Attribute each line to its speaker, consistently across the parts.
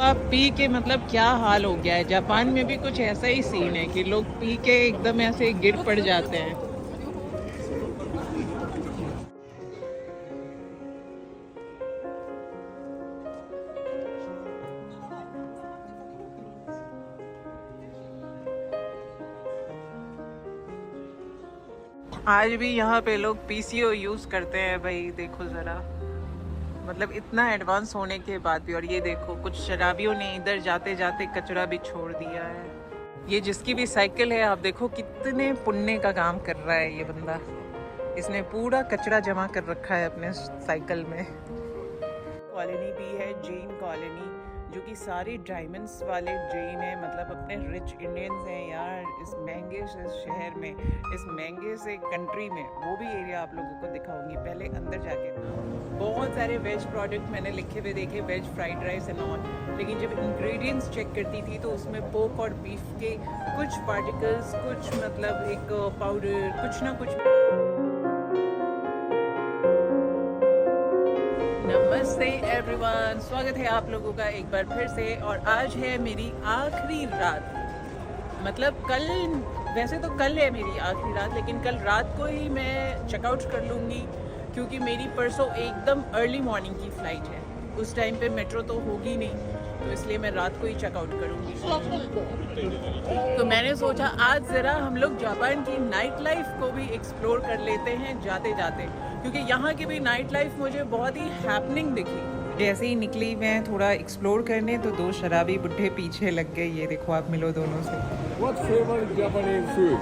Speaker 1: आप पी के मतलब क्या हाल हो गया है। जापान में भी कुछ ऐसा ही सीन है कि लोग पी के एकदम ऐसे गिर पड़ जाते हैं। आज भी यहाँ पे लोग पीसीओ यूज करते हैं भाई, देखो जरा। मतलब इतना एडवांस होने के बाद भी। और ये देखो कुछ शराबियों ने इधर जाते जाते कचरा भी छोड़ दिया है। ये जिसकी भी साइकिल है, आप देखो कितने पुण्य का काम कर रहा है ये बंदा। इसने पूरा कचरा जमा कर रखा है अपने साइकिल में। कॉलोनी भी है जैन कॉलोनी, जो कि सारे डायमंड्स वाले जैन है। मतलब अपने रिच इंडियंस हैं यार इस महंगे से शहर में, इस महंगे से कंट्री में। वो भी एरिया आप लोगों को दिखाऊंगी, पहले अंदर जाके। बहुत सारे वेज प्रोडक्ट मैंने लिखे हुए देखे, veg fried rice and all. लेकिन जब इंग्रेडिएंट्स चेक करती थी तो उसमें पोर्क और बीफ के कुछ पार्टिकल्स, कुछ मतलब एक पाउडर, कुछ ना कुछ। नमस्ते एवरीवन, स्वागत है आप लोगों का एक बार फिर से। और आज है मेरी आखिरी रात। मतलब कल, वैसे तो कल है मेरी आखिरी रात, लेकिन कल रात को ही मैं चेकआउट कर लूँगी, क्योंकि मेरी परसों एकदम अर्ली मॉर्निंग की फ़्लाइट है। उस टाइम पे मेट्रो तो होगी नहीं, तो इसलिए मैं रात को ही चेकआउट करूँगी। तो मैंने सोचा आज ज़रा हम लोग जापान की नाइट लाइफ को भी एक्सप्लोर कर लेते हैं जाते जाते, क्योंकि यहाँ की भी नाइट लाइफ मुझे बहुत ही हैपनिंग दिखी। जैसे ही निकली मैं थोड़ा एक्सप्लोर करने, तो दो शराबी बुढ़े पीछे लग गए। ये देखो, आप मिलो दोनों से।
Speaker 2: What favorite Japanese food?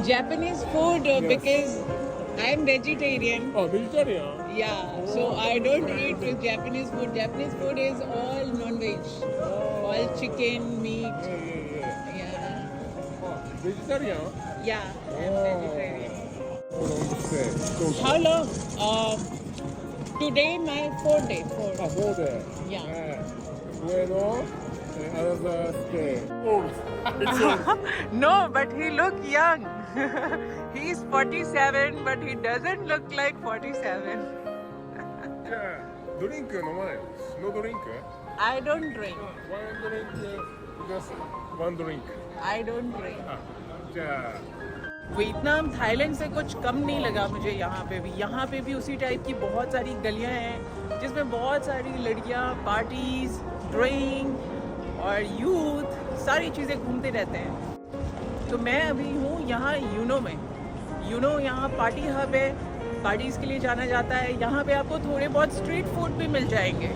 Speaker 1: Japanese food, because I am vegetarian.
Speaker 2: Oh, vegetarian.
Speaker 1: Yeah, so I don't eat Japanese food. Japanese food is all non-veg, all chicken, meat.
Speaker 2: Yeah.
Speaker 1: Yeah,
Speaker 2: Oh, vegetarian?
Speaker 1: yeah, I'm vegetarian.
Speaker 2: Hold on, stay. So,
Speaker 1: How long? Today my fourth day. Fourth.
Speaker 2: four day.
Speaker 1: Yeah.
Speaker 2: Bueno, another stay. Old. It's old.
Speaker 1: No, but he look young. He's 47, but he doesn't look like 47.
Speaker 2: Yeah. ドリンク飲まないの？No drink?
Speaker 1: I don't drink.
Speaker 2: One drink, just one drink.
Speaker 1: I don't drink.
Speaker 2: あ、じゃあ
Speaker 1: Vietnam Thailand से कुछ कम नहीं लगा मुझे। यहाँ पे भी उसी type की बहुत सारी गलियाँ हैं, जिसमें बहुत सारी लड़कियाँ, पार्टीज, ड्रिंक और यूथ, सारी चीज़ें घूमते रहते हैं। तो मैं अभी हूँ यहाँ यूनो में। यूनो यहाँ पार्टी हब है, पार्टीज़ के लिए जाना जाता है। यहाँ पे आपको थोड़े बहुत स्ट्रीट फूड भी मिल जाएंगे।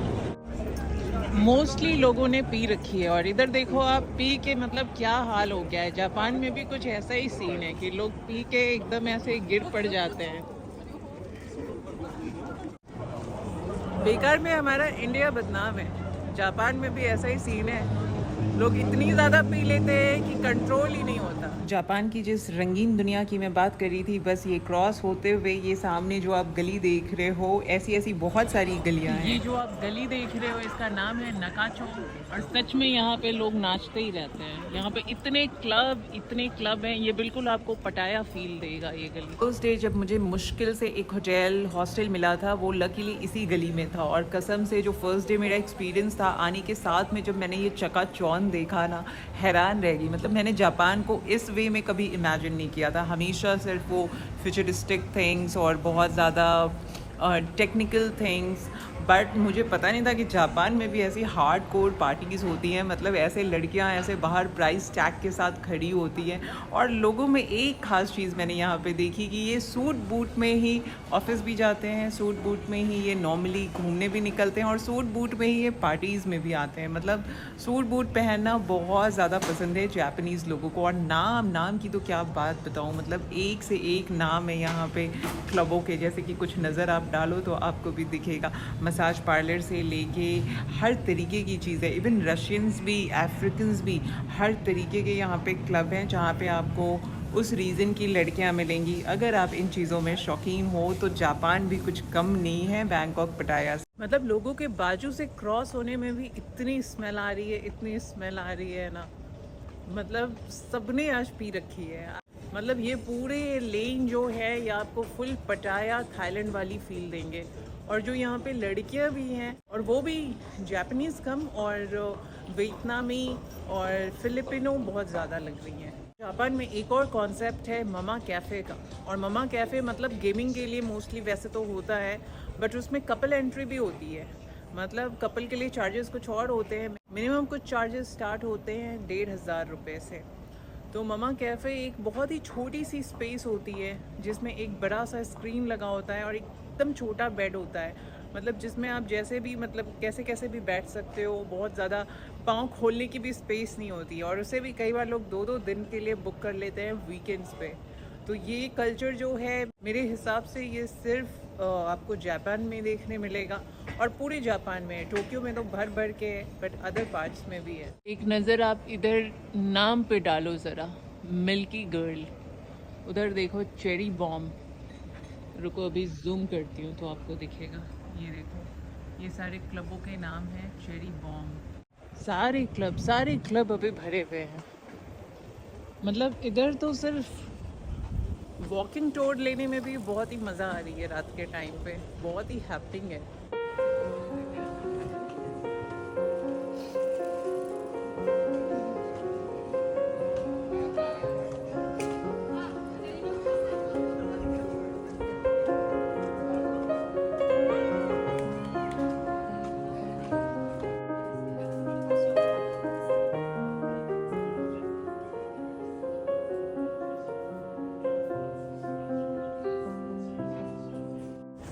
Speaker 1: मोस्टली लोगों ने पी रखी है। और इधर देखो आप, पी के मतलब क्या हाल हो गया है। जापान में भी कुछ ऐसा ही सीन है कि लोग पी के एकदम ऐसे गिर पड़ जाते हैं। बेकार में हमारा इंडिया बदनाम है। जापान में भी ऐसा ही सीन है, लोग इतनी ज़्यादा पी लेते हैं कि कंट्रोल ही नहीं होता। जापान की जिस रंगीन दुनिया की मैं बात कर रही थी, बस ये क्रॉस होते हुए ये सामने जो आप गली देख रहे हो, ऐसी ऐसी बहुत सारी गलियां हैं। ये जो आप गली देख रहे हो, इसका नाम है नकाचो। और सच में यहाँ पे लोग नाचते ही रहते हैं। यहाँ पे इतने क्लब हैं, ये बिल्कुल आपको पटाया फील देगा ये गली। उस डे जब मुझे मुश्किल से एक होटल हॉस्टल मिला था, वो लकीली इसी गली में था। और कसम से जो फर्स्ट डे मेरा एक्सपीरियंस था आने के साथ में, जब मैंने ये चकाचौंध देखा ना, हैरान रह गई। मतलब मैंने जापान को इस वे में कभी इमेजिन नहीं किया था। हमेशा सिर्फ वो फ्यूचरिस्टिक थिंग्स और बहुत ज़्यादा टेक्निकल थिंग्स, बट मुझे पता नहीं था कि जापान में भी ऐसी हार्ड कोर पार्टीज़ होती हैं। मतलब ऐसे लड़कियां ऐसे बाहर प्राइस टैग के साथ खड़ी होती हैं। और लोगों में एक ख़ास चीज़ मैंने यहाँ पे देखी कि ये सूट बूट में ही ऑफिस भी जाते हैं, सूट बूट में ही ये नॉर्मली घूमने भी निकलते हैं, और सूट बूट में ही ये पार्टीज़ में भी आते हैं। मतलब सूट बूट पहनना बहुत ज़्यादा पसंद है जापानीज़ लोगों को। और नाम की तो क्या बात बताऊँ, मतलब एक से एक नाम है यहाँ पे क्लबों के। जैसे कि कुछ नज़र आप डालो तो आपको भी दिखेगा। मसाज पार्लर से लेके हर तरीके की चीज़ें, इवन रशियंस भी, अफ्रीकन्स भी, हर तरीके के यहाँ पे क्लब हैं जहाँ पे आपको उस रीजन की लड़कियाँ मिलेंगी। अगर आप इन चीज़ों में शौकीन हो तो जापान भी कुछ कम नहीं है बैंकॉक पटाया से। मतलब लोगों के बाजू से क्रॉस होने में भी इतनी स्मेल आ रही है ना। मतलब सबने आज पी रखी है। मतलब ये पूरे लेन जो है, ये आपको फुल पटाया थाईलैंड वाली फील देंगे। और जो यहाँ पे लड़कियाँ भी हैं और वो भी जापानीज़ कम और वियतनामी और फिलिपिनो बहुत ज़्यादा लग रही हैं। जापान में एक और कॉन्सेप्ट है ममा कैफ़े का, और ममा कैफ़े मतलब गेमिंग के लिए मोस्टली वैसे तो होता है, बट उसमें कपल एंट्री भी होती है। मतलब कपल के लिए चार्जेस कुछ और होते हैं, मिनिमम कुछ चार्जेस स्टार्ट होते हैं 1,500 रुपये से। तो ममा कैफ़े एक बहुत ही छोटी सी स्पेस होती है जिसमें एक बड़ा सा स्क्रीन लगा होता है और एकदम छोटा बेड होता है, मतलब जिसमें आप जैसे भी मतलब कैसे कैसे भी बैठ सकते हो। बहुत ज़्यादा पाँव खोलने की भी स्पेस नहीं होती है, और उसे भी कई बार लोग 2-2 दिन के लिए बुक कर लेते हैं वीकेंड्स पे। तो ये कल्चर जो है मेरे हिसाब से ये सिर्फ आपको जापान में देखने मिलेगा, और पूरे जापान में है। टोक्यो में तो भर भर के है, बट अदर पार्ट्स में भी है। एक नज़र आप इधर नाम पे डालो ज़रा, मिल्की गर्ल। उधर देखो चेरी बॉम्ब, रुको अभी जूम करती हूँ तो आपको दिखेगा। ये देखो, ये सारे क्लबों के नाम हैं, चेरी बॉम्ब। सारे क्लब अभी भरे हुए हैं। मतलब इधर तो सिर्फ वॉकिंग टूर लेने में भी बहुत ही मज़ा आ रही है रात के टाइम पे, बहुत ही हैपनिंग है।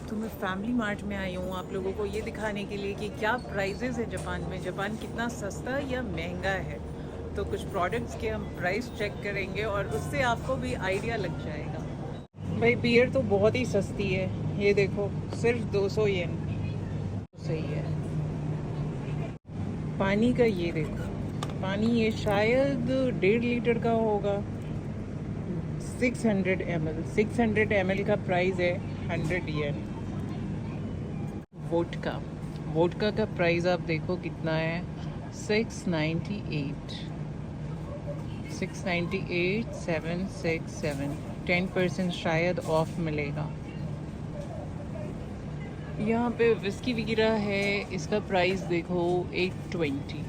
Speaker 1: तो मैं फैमिली मार्ट में आई हूँ आप लोगों को ये दिखाने के लिए कि क्या प्राइजेज़ है जापान में, जापान कितना सस्ता या महंगा है। तो कुछ प्रोडक्ट्स के हम प्राइस चेक करेंगे और उससे आपको भी आइडिया लग जाएगा। भाई बियर तो बहुत ही सस्ती है, ये देखो सिर्फ 200 येन, सही है। पानी का ये देखो, पानी ये शायद 1.5 लीटर का होगा, 600 ml का प्राइस है 100 येन। वोडका का प्राइस आप देखो कितना है, 698, 767, 10% शायद ऑफ मिलेगा। यहाँ पे विस्की वगैरह है, इसका प्राइस देखो 820।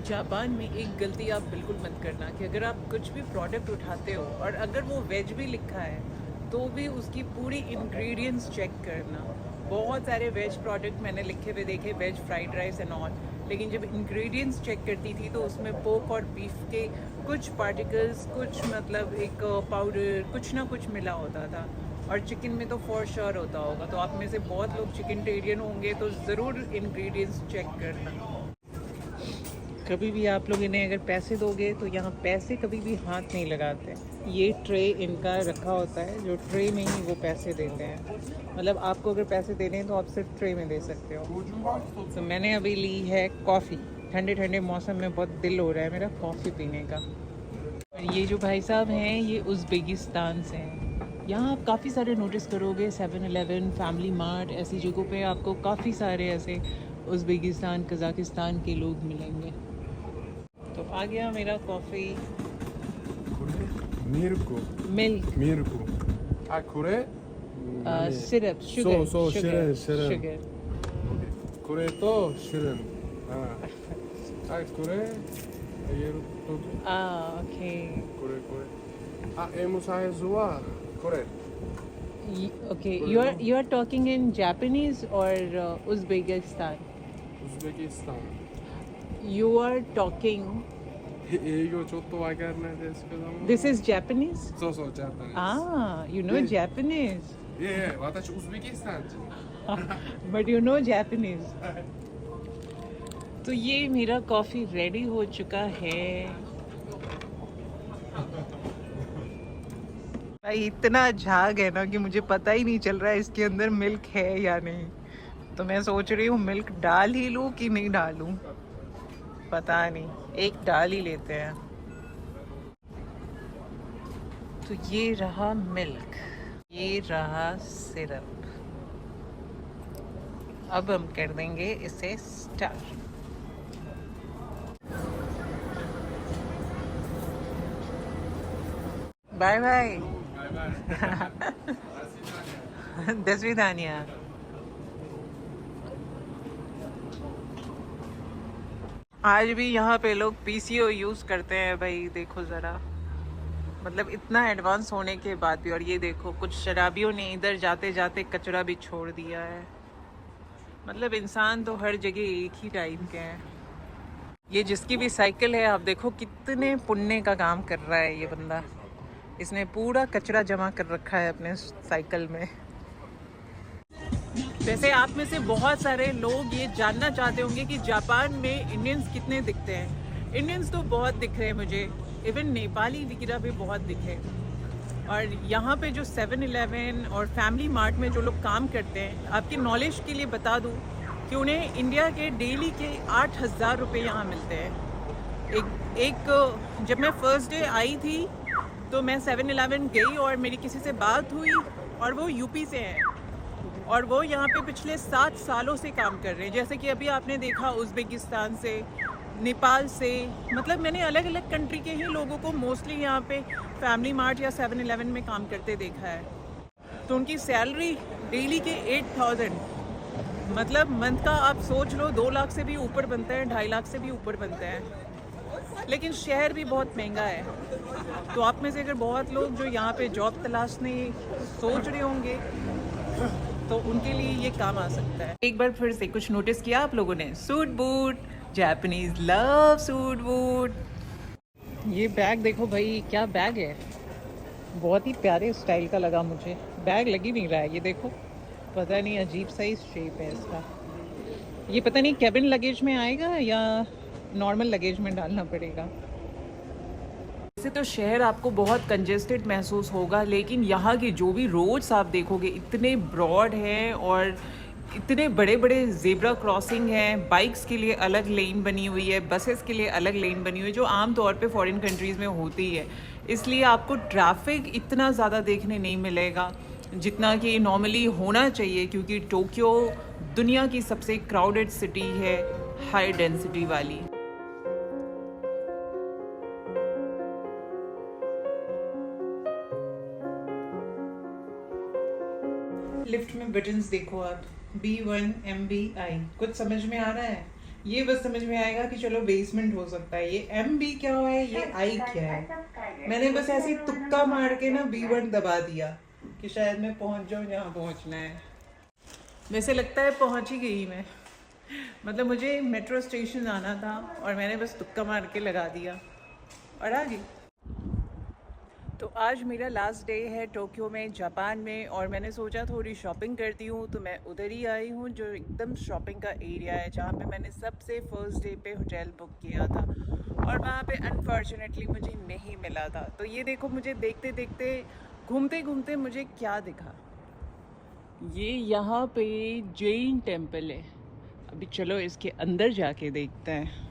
Speaker 1: जापान में एक गलती आप बिल्कुल मत करना कि अगर आप कुछ भी प्रोडक्ट उठाते हो और अगर वो वेज भी लिखा है तो भी उसकी पूरी इंग्रेडिएंट्स चेक करना। बहुत सारे वेज प्रोडक्ट मैंने लिखे हुए देखे, veg fried rice and all, लेकिन जब इंग्रेडिएंट्स चेक करती थी तो उसमें पोर्क और बीफ के कुछ पार्टिकल्स, कुछ मतलब एक पाउडर, कुछ ना कुछ मिला होता था। और चिकन में तो फॉर श्योर होता होगा। तो आप में से बहुत लोग चिकनटेरियन होंगे तो ज़रूर इंग्रेडिएंट्स चेक करना। कभी भी आप लोग इन्हें अगर पैसे दोगे तो यहाँ पैसे कभी भी हाथ नहीं लगाते। ये ट्रे इनका रखा होता है, जो ट्रे में ही वो पैसे देते हैं। मतलब आपको अगर पैसे देने हैं तो आप सिर्फ ट्रे में दे सकते हो। तो मैंने अभी ली है कॉफ़ी, ठंडे ठंडे मौसम में बहुत दिल हो रहा है मेरा कॉफ़ी पीने का। और ये जो भाई साहब हैं ये उज़्बेकिस्तान से हैं। यहाँ आप काफ़ी सारे नोटिस करोगे, 7-Eleven, फैमिली मार्ट, ऐसी जगहों पे आपको काफ़ी सारे ऐसे उज़्बेकिस्तान, कज़ाकिस्तान के लोग मिलेंगे। तो आ गया मेरा coffee. Milk syrup, sugar, sugar.
Speaker 2: これとシュルン。これ入れると。
Speaker 1: ओके।
Speaker 2: これ。M サイズはこれ。
Speaker 1: Okay, you are talking in Japanese or Uzbekistan?
Speaker 2: ウズベキスタン。
Speaker 1: You are talking.
Speaker 2: 英語ちょっとわかんないですけども。
Speaker 1: This is Japanese?
Speaker 2: そうそう、ジャパニーズ。
Speaker 1: You know Japanese.
Speaker 2: いやいや、私ウズベキスタン人。
Speaker 1: But you know Japanese. तो ये मेरा कॉफ़ी रेडी हो चुका है। भाई इतना झाग है ना कि मुझे पता ही नहीं चल रहा है इसके अंदर मिल्क है या नहीं। तो मैं सोच रही हूँ मिल्क डाल ही लूँ कि नहीं डालूँ, पता नहीं, एक डाल ही लेते हैं। तो ये रहा मिल्क, ये रहा सिरप। अब हम कर देंगे इसे स्टार्ट। Bye bye. दसवीं दानिया। आज भी यहाँ पे लोग पीसीओ यूज़ करते हैं भाई, देखो ज़रा, मतलब इतना एडवांस होने के बाद भी। और ये देखो कुछ शराबियों ने इधर जाते जाते कचरा भी छोड़ दिया है। मतलब इंसान तो हर जगह एक ही टाइप के हैं। ये जिसकी भी साइकिल है, आप देखो कितने पुण्य का काम कर रहा है ये बंदा। इसने पूरा कचरा जमा कर रखा है अपने साइकिल में। वैसे आप में से बहुत सारे लोग ये जानना चाहते होंगे कि जापान में इंडियंस कितने दिखते हैं। इंडियंस तो बहुत दिख रहे हैं मुझे, इवन नेपाली वगैरह भी बहुत दिखे। और यहाँ पे जो 7-Eleven और फैमिली मार्ट में जो लोग काम करते हैं, आपकी नॉलेज के लिए बता दूँ कि उन्हें इंडिया के डेली के 8,000 रुपये यहाँ मिलते हैं। एक जब मैं फर्स्ट डे आई थी तो मैं 7-Eleven गई और मेरी किसी से बात हुई और वो यूपी से हैं और वो यहाँ पे पिछले 7 सालों से काम कर रहे हैं। जैसे कि अभी आपने देखा उज़्बेकिस्तान से, नेपाल से, मतलब मैंने अलग अलग कंट्री के ही लोगों को मोस्टली यहाँ पे फैमिली मार्ट या 7-Eleven में काम करते देखा है। तो उनकी सैलरी डेली के 8,000, मतलब मंथ का आप सोच लो 2 लाख से भी ऊपर बनता है, 2.5 लाख से भी ऊपर बनता है। लेकिन शहर भी बहुत महंगा है। तो आप में से अगर बहुत लोग जो यहाँ पे जॉब तलाशने सोच रहे होंगे तो उनके लिए ये काम आ सकता है। एक बार फिर से कुछ नोटिस किया आप लोगों ने? Suit boot, Japanese love suit boot. ये बैग देखो भाई, क्या बैग है, बहुत ही प्यारे स्टाइल का लगा मुझे। बैग लग ही नहीं रहा है, ये देखो, पता नहीं अजीब सा ही शेप है इसका। ये पता नहीं कैबिन लगेज में आएगा या नॉर्मल लगेज में डालना पड़ेगा। वैसे तो शहर आपको बहुत कंजेस्टेड महसूस होगा, लेकिन यहाँ की जो भी रोड्स आप देखोगे इतने ब्रॉड हैं और इतने बड़े बड़े ज़ेब्रा क्रॉसिंग हैं। बाइक्स के लिए अलग लेन बनी हुई है, बसेस के लिए अलग लेन बनी हुई है, जो आम तौर पे फॉरेन कंट्रीज़ में होती है। इसलिए आपको ट्रैफिक इतना ज़्यादा देखने नहीं मिलेगा जितना कि नॉर्मली होना चाहिए, क्योंकि टोक्यो दुनिया की सबसे क्राउडेड सिटी है, हाई डेंसिटी वाली। लिफ्ट में बटन्स देखो आप, B1 MBI, कुछ समझ में आ रहा है? ये बस समझ में आएगा कि चलो बेसमेंट हो सकता है। ये MB क्या है, ये I क्या है? मैंने बस ऐसे तुक्का मार के ना B1 दबा दिया कि शायद मैं पहुंच जाऊं जहाँ पहुंचना है। वैसे लगता है पहुंच ही गई मैं, मतलब मुझे मेट्रो स्टेशन आना था और मैंने बस तुक्का मार के लगा दिया और आ गई। तो आज मेरा लास्ट डे है टोक्यो में, जापान में, और मैंने सोचा थोड़ी शॉपिंग करती हूँ, तो मैं उधर ही आई हूँ जो एकदम शॉपिंग का एरिया है, जहाँ पे मैंने सबसे फर्स्ट डे पे होटल बुक किया था और वहाँ पे अनफॉर्चुनेटली मुझे नहीं मिला था। तो ये देखो, मुझे देखते देखते घूमते घूमते मुझे क्या दिखा, ये यहाँ पे जैन टेम्पल है। अभी चलो इसके अंदर जाके देखते हैं।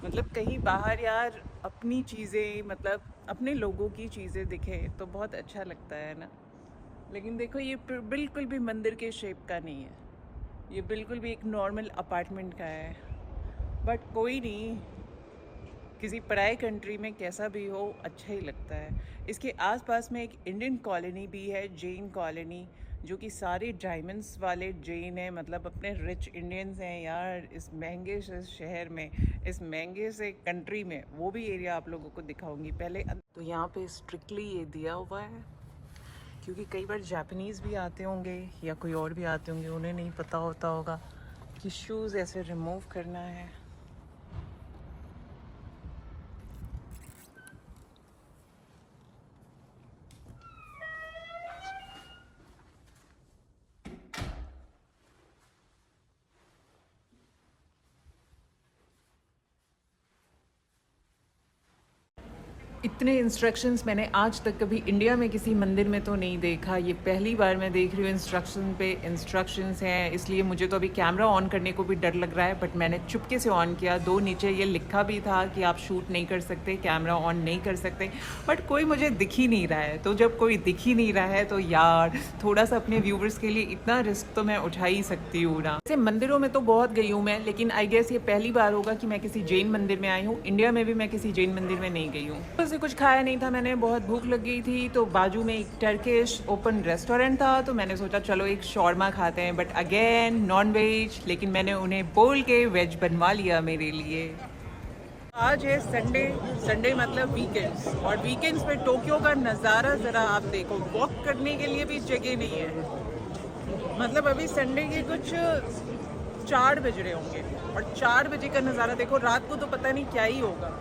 Speaker 1: मतलब कहीं बाहर यार अपनी चीज़ें, मतलब अपने लोगों की चीज़ें दिखे तो बहुत अच्छा लगता है ना। लेकिन देखो ये बिल्कुल भी मंदिर के शेप का नहीं है, ये बिल्कुल भी एक नॉर्मल अपार्टमेंट का है। बट कोई नहीं, किसी पराए कंट्री में कैसा भी हो अच्छा ही लगता है। इसके आसपास में एक इंडियन कॉलोनी भी है, जैन कॉलोनी, जो कि सारे डायमंड्स वाले जैन हैं, मतलब अपने रिच इंडियंस हैं यार। इस महंगे से शहर में, इस महंगे से कंट्री में, वो भी एरिया आप लोगों को दिखाऊंगी पहले। तो यहाँ पे स्ट्रिक्टली ये दिया हुआ है, क्योंकि कई बार जापानीज़ भी आते होंगे या कोई और भी आते होंगे, उन्हें नहीं पता होता होगा कि शूज़ ऐसे रिमूव करना है। इतने इंस्ट्रक्शंस मैंने आज तक कभी इंडिया में किसी मंदिर में तो नहीं देखा। ये पहली बार मैं देख रही हूँ इंस्ट्रक्शन पे इंस्ट्रक्शंस हैं, इसलिए मुझे तो अभी कैमरा ऑन करने को भी डर लग रहा है। बट मैंने चुपके से ऑन किया। दो नीचे ये लिखा भी था कि आप शूट नहीं कर सकते, कैमरा ऑन नहीं कर सकते, बट कोई मुझे दिख ही नहीं रहा है। तो जब कोई दिख ही नहीं रहा है तो यार थोड़ा सा अपने व्यूवर्स के लिए इतना रिस्क तो मैं उठा ही सकती हूँ ना। जैसे मंदिरों में तो बहुत गई हूँ मैं, लेकिन आई गेस ये पहली बार होगा कि मैं किसी जैन मंदिर में आई हूँ। इंडिया में भी मैं किसी जैन मंदिर में नहीं गई हूँ। से कुछ खाया नहीं था मैंने, बहुत भूख लग गई थी, तो बाजू में एक टर्किश ओपन रेस्टोरेंट था, तो मैंने सोचा चलो एक शॉर्मा खाते हैं, बट अगेन नॉन वेज, लेकिन मैंने उन्हें बोल के वेज बनवा लिया मेरे लिए। आज है संडे, संडे मतलब वीकेंड्स, और वीकेंड्स पे टोक्यो का नज़ारा ज़रा आप देखो, वॉक करने के लिए भी जगह नहीं है। मतलब अभी संडे के कुछ 4 बज रहे होंगे, और 4 बजे का नज़ारा देखो, रात को तो पता नहीं क्या ही होगा।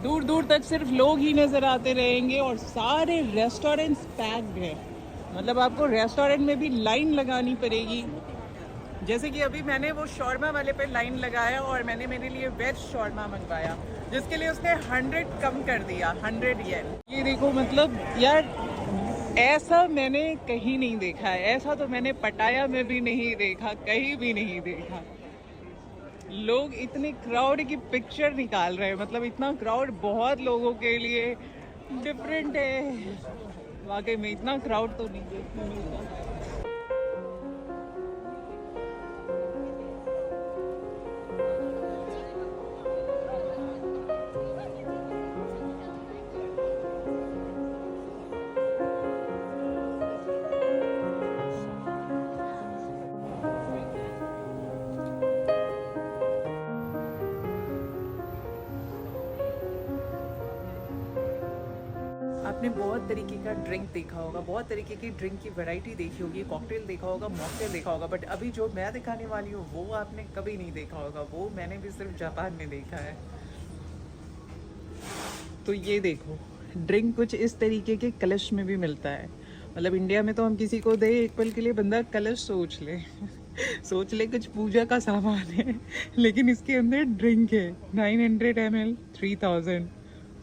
Speaker 1: दूर दूर तक सिर्फ लोग ही नज़र आते रहेंगे, और सारे रेस्टोरेंट्स पैक्ड हैं। मतलब आपको रेस्टोरेंट में भी लाइन लगानी पड़ेगी। जैसे कि अभी मैंने वो शॉर्मा वाले पे लाइन लगाया, और मैंने मेरे लिए वेज शॉर्मा मंगवाया, जिसके लिए उसने 100 कम कर दिया, 100 येन। ये देखो, मतलब यार ऐसा मैंने कहीं नहीं देखा है, ऐसा तो मैंने पटाया में भी नहीं देखा, कहीं भी नहीं देखा। लोग इतने क्राउड की पिक्चर निकाल रहे हैं, मतलब इतना क्राउड बहुत लोगों के लिए डिफरेंट है। वाकई में इतना क्राउड तो नहीं देखने मिलता। आपने बहुत तरीके का ड्रिंक देखा होगा, बहुत तरीके की ड्रिंक की वैरायटी देखी होगी, कॉकटेल देखा होगा, मॉकटेल देखा होगा, बट अभी जो मैं दिखाने वाली हूँ वो आपने कभी नहीं देखा होगा। वो मैंने भी सिर्फ जापान में देखा है। तो ये देखो, ड्रिंक कुछ इस तरीके के कलश में भी मिलता है। मतलब इंडिया में तो हम किसी को दे एक पल के लिए बंदा कलश सोच ले सोच ले कुछ पूजा का सामान है, लेकिन इसके अंदर ड्रिंक है। 900 ml 3000।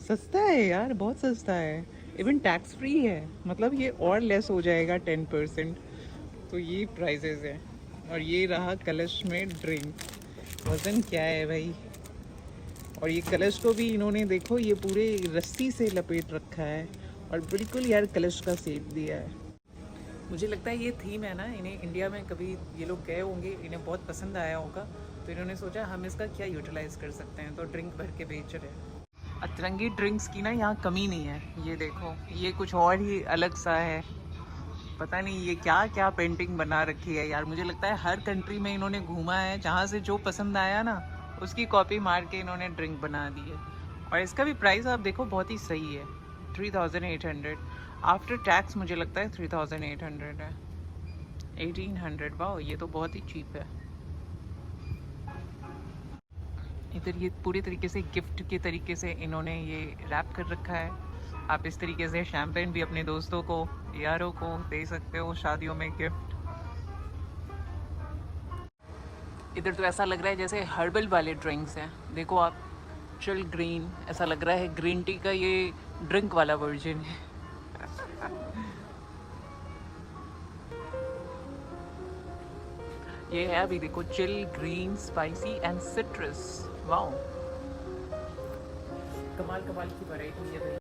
Speaker 1: सस्ता है यार, बहुत सस्ता है। इवन टैक्स फ्री है, मतलब ये और लेस हो जाएगा 10%। तो ये प्राइजेज है। और ये रहा कलश में ड्रिंक। वज़न क्या है भाई। और ये कलश को भी इन्होंने देखो, ये पूरे रस्सी से लपेट रखा है, और बिल्कुल यार कलश का शेप दिया है। मुझे लगता है ये थीम है ना, इन्हें इंडिया में कभी ये लोग गए होंगे, इन्हें बहुत पसंद आया होगा, तो इन्होंने सोचा हम इसका क्या यूटिलाइज कर सकते हैं, तो ड्रिंक भर के बेच रहे हैं। अतरंगी ड्रिंक्स की ना यहाँ कमी नहीं है। ये देखो, ये कुछ और ही अलग सा है। पता नहीं ये क्या क्या पेंटिंग बना रखी है यार। मुझे लगता है हर कंट्री में इन्होंने घूमा है, जहाँ से जो पसंद आया ना उसकी कॉपी मार के इन्होंने ड्रिंक बना दी है। और इसका भी प्राइस आप देखो बहुत ही सही है, 3800। आफ्टर टैक्स मुझे लगता है 3800 है, 1800। वाह, ये तो बहुत ही चीप है। इधर ये पूरे तरीके से गिफ्ट के तरीके से इन्होंने ये रैप कर रखा है। आप इस तरीके से शैम्पेन भी अपने दोस्तों को, यारों को दे सकते हो शादियों में गिफ्ट। इधर तो ऐसा लग रहा है जैसे हर्बल वाले ड्रिंक्स हैं। देखो आप, चिल ग्रीन, ऐसा लग रहा है ग्रीन टी का ये ड्रिंक वाला वर्जन है। ये है अभी देखो, chill green spicy and citrus. Wow, कमाल कमाल की वैरायटी है भाई।